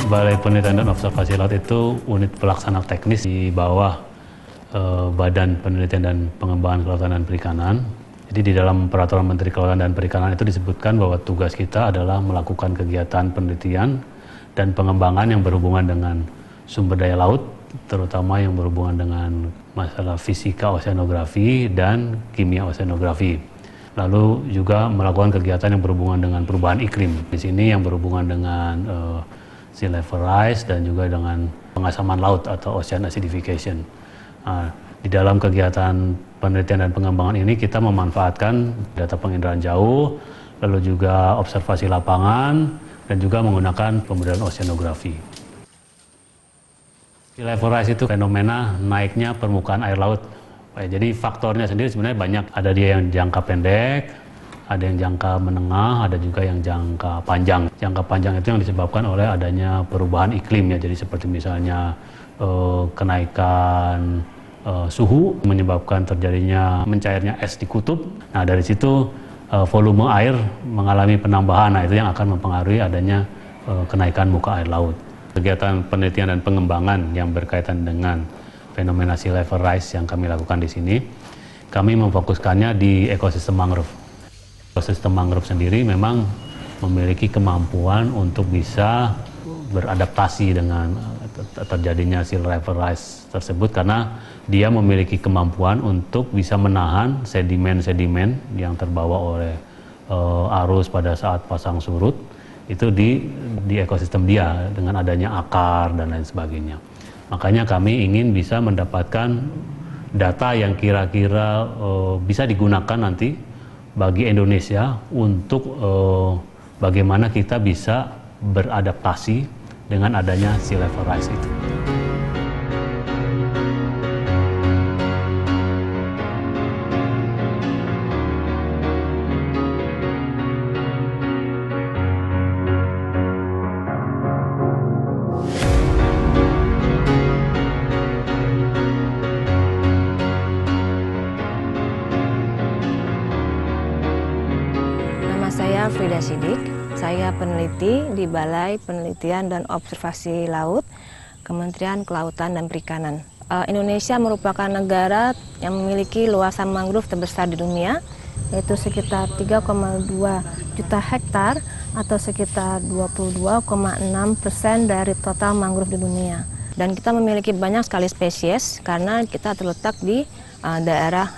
Balai Penelitian dan Observasi Laut itu unit pelaksana teknis di bawah Badan Penelitian dan Pengembangan Kelautan dan Perikanan. Jadi di dalam Peraturan Menteri Kelautan dan Perikanan itu disebutkan bahwa tugas kita adalah melakukan kegiatan penelitian dan pengembangan yang berhubungan dengan sumber daya laut, terutama yang berhubungan dengan masalah fisika oceanografi dan kimia oceanografi. Lalu juga melakukan kegiatan yang berhubungan dengan perubahan iklim. Di sini yang berhubungan dengan sea level rise dan juga dengan pengasaman laut atau ocean acidification. Di dalam kegiatan penelitian dan pengembangan ini kita memanfaatkan data penginderaan jauh, lalu juga observasi lapangan, dan juga menggunakan pemodel oceanografi. Sea level rise itu fenomena naiknya permukaan air laut. Jadi faktornya sendiri sebenarnya banyak. Ada dia yang jangka pendek, ada yang jangka menengah, ada juga yang jangka panjang. Jangka panjang itu yang disebabkan oleh adanya perubahan iklim ya. Jadi seperti misalnya kenaikan suhu menyebabkan terjadinya mencairnya es di kutub. Nah dari situ volume air mengalami penambahan. Nah itu yang akan mempengaruhi adanya kenaikan muka air laut. Kegiatan penelitian dan pengembangan yang berkaitan dengan fenomena sea level rise yang kami lakukan di sini, kami memfokuskannya di ekosistem mangrove. Ekosistem mangrove sendiri memang memiliki kemampuan untuk bisa beradaptasi dengan terjadinya sea level rise tersebut karena dia memiliki kemampuan untuk bisa menahan sedimen-sedimen yang terbawa oleh arus pada saat pasang surut itu di ekosistem dia dengan adanya akar dan lain sebagainya. Makanya kami ingin bisa mendapatkan data yang kira-kira bisa digunakan nanti bagi Indonesia untuk bagaimana kita bisa beradaptasi dengan adanya sea level rise itu. Saya Frida Sidik, saya peneliti di Balai Penelitian dan Observasi Laut, Kementerian Kelautan dan Perikanan. Indonesia merupakan negara yang memiliki luasan mangrove terbesar di dunia, yaitu sekitar 3,2 juta hektar atau sekitar 22,6% dari total mangrove di dunia. Dan kita memiliki banyak sekali spesies karena kita terletak di daerah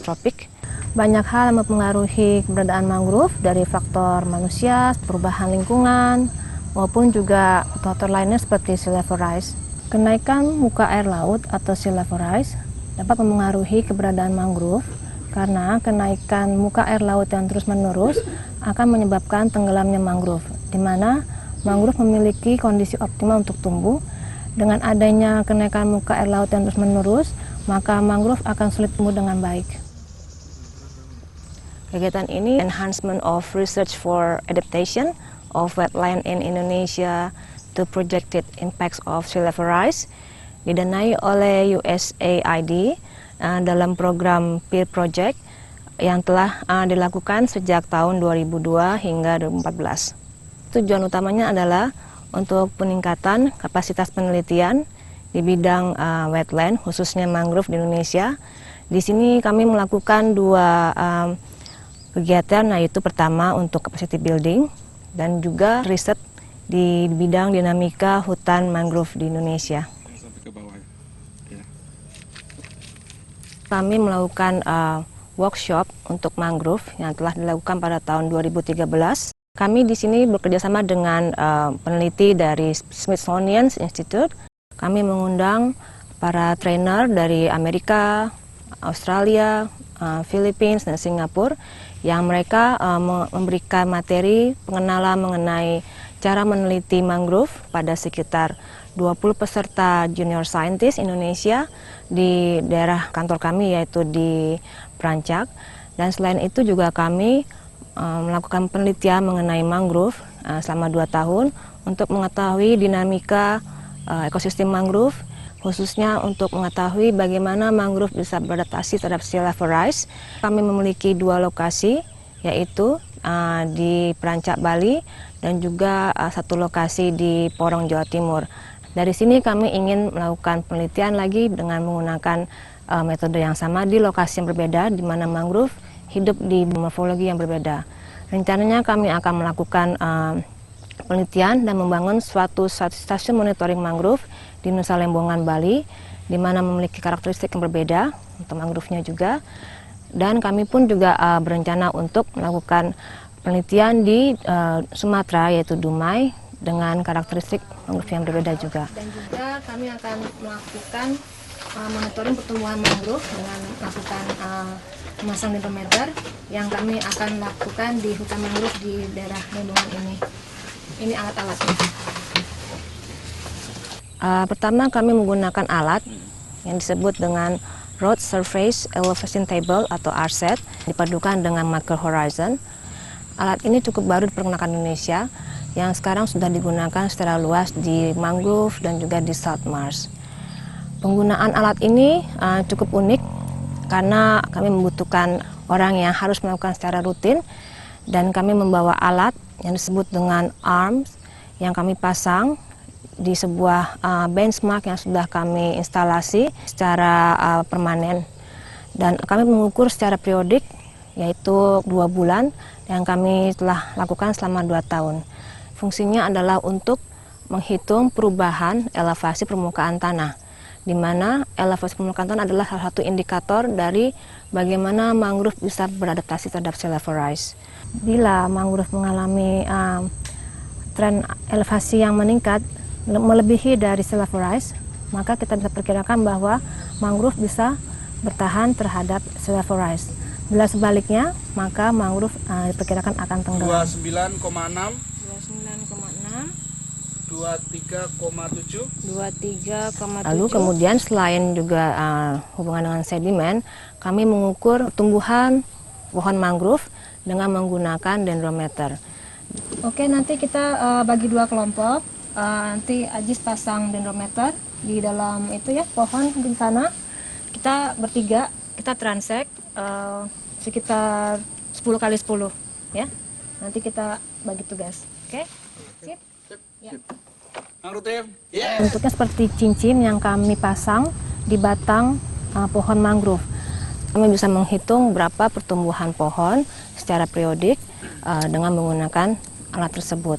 tropik. Banyak hal yang mempengaruhi keberadaan mangrove dari faktor manusia, perubahan lingkungan, maupun juga faktor lainnya seperti sea level rise. Kenaikan muka air laut atau sea level rise dapat mempengaruhi keberadaan mangrove karena kenaikan muka air laut yang terus-menerus akan menyebabkan tenggelamnya mangrove, di mana mangrove memiliki kondisi optimal untuk tumbuh. Dengan adanya kenaikan muka air laut yang terus-menerus, maka mangrove akan sulit tumbuh dengan baik. Kegiatan ini enhancement of research for adaptation of Wetland in Indonesia to Projected Impacts of Sea Level Rise didanai oleh USAID dalam program PEER Project yang telah dilakukan sejak tahun 2002 hingga 2014. Tujuan utamanya adalah untuk peningkatan kapasitas penelitian di bidang wetland, khususnya mangrove di Indonesia. Di sini kami melakukan dua kegiatan, yaitu pertama untuk capacity building dan juga riset di bidang dinamika hutan mangrove di Indonesia. Kami melakukan workshop untuk mangrove yang telah dilakukan pada tahun 2013. Kami di sini bekerjasama dengan peneliti dari Smithsonian Institute. Kami mengundang para trainer dari Amerika, Australia, Philippines, dan Singapura yang mereka memberikan materi pengenalan mengenai cara meneliti mangrove pada sekitar 20 peserta junior scientist Indonesia di daerah kantor kami, yaitu di Perancak. Dan selain itu juga kami melakukan penelitian mengenai mangrove selama 2 tahun untuk mengetahui dinamika ekosistem mangrove, khususnya untuk mengetahui bagaimana mangrove bisa beradaptasi terhadap sea level rise. Kami memiliki 2 lokasi, yaitu di Perancak, Bali, dan juga 1 lokasi di Porong, Jawa Timur. Dari sini kami ingin melakukan penelitian lagi dengan menggunakan metode yang sama di lokasi yang berbeda, di mana mangrove hidup di morfologi yang berbeda. Rencananya kami akan melakukan penelitian dan membangun suatu stasiun monitoring mangrove di Nusa Lembongan, Bali, di mana memiliki karakteristik yang berbeda untuk mangrove-nya juga. Dan kami pun juga berencana untuk melakukan penelitian di Sumatera, yaitu Dumai, dengan karakteristik mangrove yang berbeda juga. Dan juga kami akan melakukan monitoring pertumbuhan mangrove dengan melakukan memasang dendrometer yang kami akan lakukan di hutan mangrove di daerah Lembongan ini. Ini alat-alatnya. Pertama kami menggunakan alat yang disebut dengan Road Surface Elevation Table atau RSET, dipadukan dengan marker horizon. Alat ini cukup baru dipergunakan Indonesia, yang sekarang sudah digunakan secara luas di mangrove dan juga di South Mars. Penggunaan alat ini cukup unik karena kami membutuhkan orang yang harus melakukan secara rutin, dan kami membawa alat yang disebut dengan arms yang kami pasang di sebuah benchmark yang sudah kami instalasi secara permanen, dan kami mengukur secara periodik, yaitu 2 bulan, yang kami telah lakukan selama 2 tahun. Fungsinya adalah untuk menghitung perubahan elevasi permukaan tanah, di mana elevasi permukaan tanah adalah salah satu indikator dari bagaimana mangrove bisa beradaptasi terhadap sea level rise. Bila mangrove mengalami tren elevasi yang meningkat melebihi dari sea level rise, maka kita bisa perkirakan bahwa mangrove bisa bertahan terhadap sea level rise. Bila sebaliknya, maka mangrove diperkirakan akan tenggelam. 29,6 23,7. Lalu kemudian selain juga hubungan dengan sedimen, kami mengukur tumbuhan pohon mangrove dengan menggunakan dendrometer. Oke, nanti kita bagi 2 kelompok. Nanti Ajis pasang dendrometer di dalam itu ya, pohon di sana. Kita bertiga, kita transek sekitar 10 kali 10 ya. Nanti kita bagi tugas. Oke? Sip? Ya. Bentuknya seperti cincin yang kami pasang di batang pohon mangrove. Kami bisa menghitung berapa pertumbuhan pohon secara periodik dengan menggunakan alat tersebut.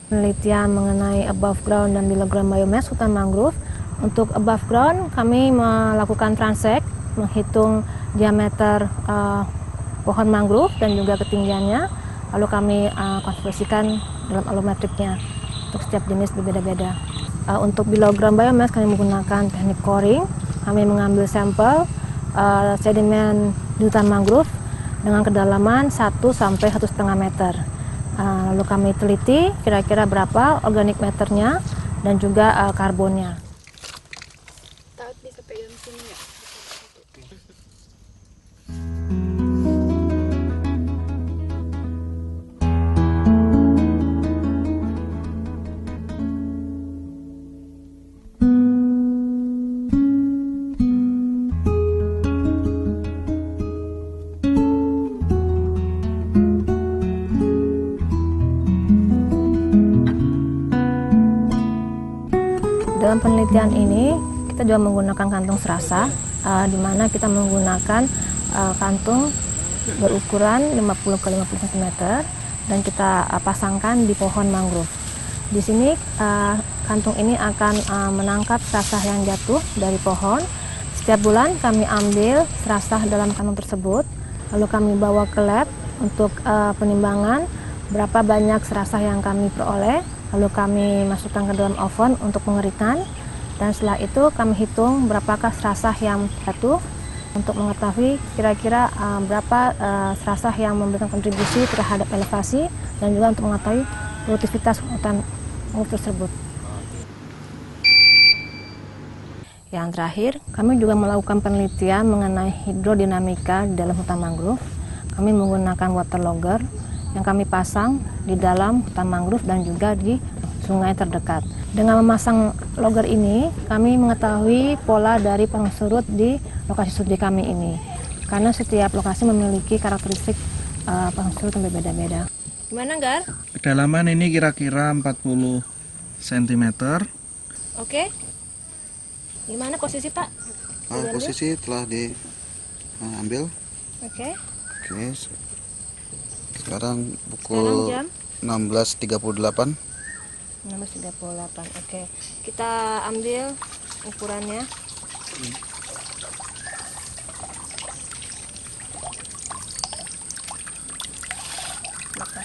Penelitian mengenai above ground dan below ground biomass hutan mangrove. Untuk above ground kami melakukan transect, menghitung diameter pohon mangrove dan juga ketinggiannya, lalu kami konversikan dalam allometricnya untuk setiap jenis berbeda-beda. Untuk below ground biomass kami menggunakan teknik coring. Kami mengambil sampel sedimen di hutan mangrove dengan kedalaman 1 sampai 1,5 meter. Lalu kami teliti kira-kira berapa organik meternya dan juga karbonnya. Bisa pegang sini ya? dalam penelitian ini kita juga menggunakan kantung serasa, di mana kita menggunakan kantung berukuran 50 x 50 cm dan kita pasangkan di pohon mangrove. Di sini kantung ini akan menangkap serasah yang jatuh dari pohon. Setiap bulan kami ambil serasah dalam kantung tersebut, lalu kami bawa ke lab untuk penimbangan berapa banyak serasah yang kami peroleh, lalu kami masukkan ke dalam oven untuk pengeringan, dan setelah itu kami hitung berapakah serasah yang jatuh untuk mengetahui kira-kira berapa serasah yang memberikan kontribusi terhadap elevasi dan juga untuk mengetahui produktivitas hutan mangrove tersebut. Yang terakhir, kami juga melakukan penelitian mengenai hidrodinamika di dalam hutan mangrove. Kami menggunakan water logger yang kami pasang di dalam hutan mangrove dan juga di sungai terdekat. Dengan memasang logger ini, kami mengetahui pola dari pasang surut di lokasi studi kami ini. Karena setiap lokasi memiliki karakteristik pasang surut yang berbeda-beda. Gimana, Gar? Kedalaman ini kira-kira 40 cm. Oke. Gimana posisi, Pak? Posisi telah diambil. Oke. Oke. Sekarang pukul Sekarang jam 16.38. 16.38. Oke. Kita ambil ukurannya.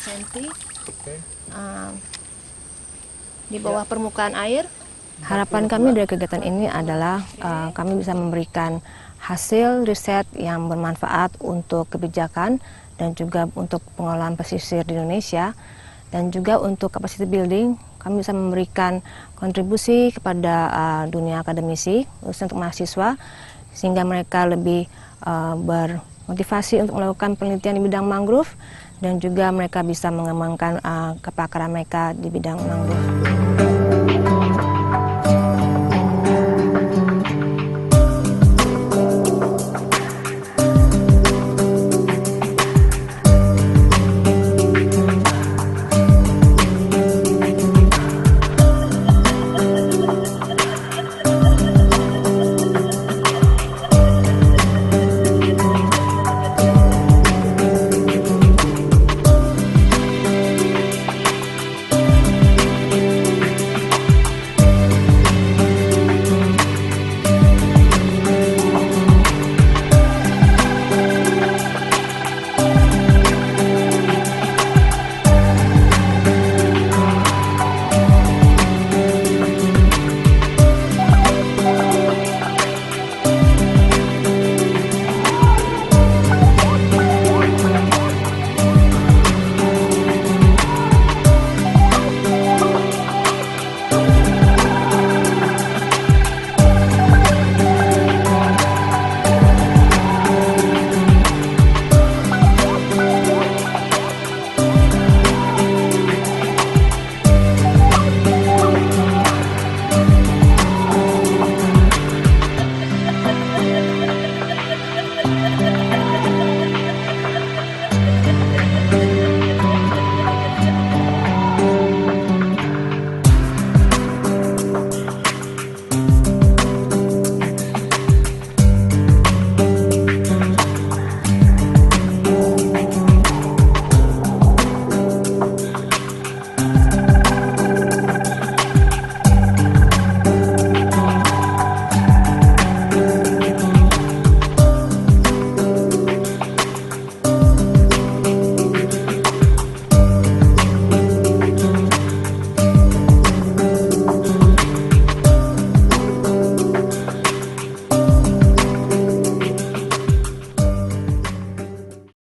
Cm di bawah permukaan air. Harapan kami dari kegiatan ini adalah kami bisa memberikan hasil riset yang bermanfaat untuk kebijakan dan juga untuk pengelolaan pesisir di Indonesia, dan juga untuk capacity building kami bisa memberikan kontribusi kepada dunia akademisi khususnya untuk mahasiswa sehingga mereka lebih bermotivasi untuk melakukan penelitian di bidang mangrove dan juga mereka bisa mengembangkan kepakaran mereka di bidang mangrove.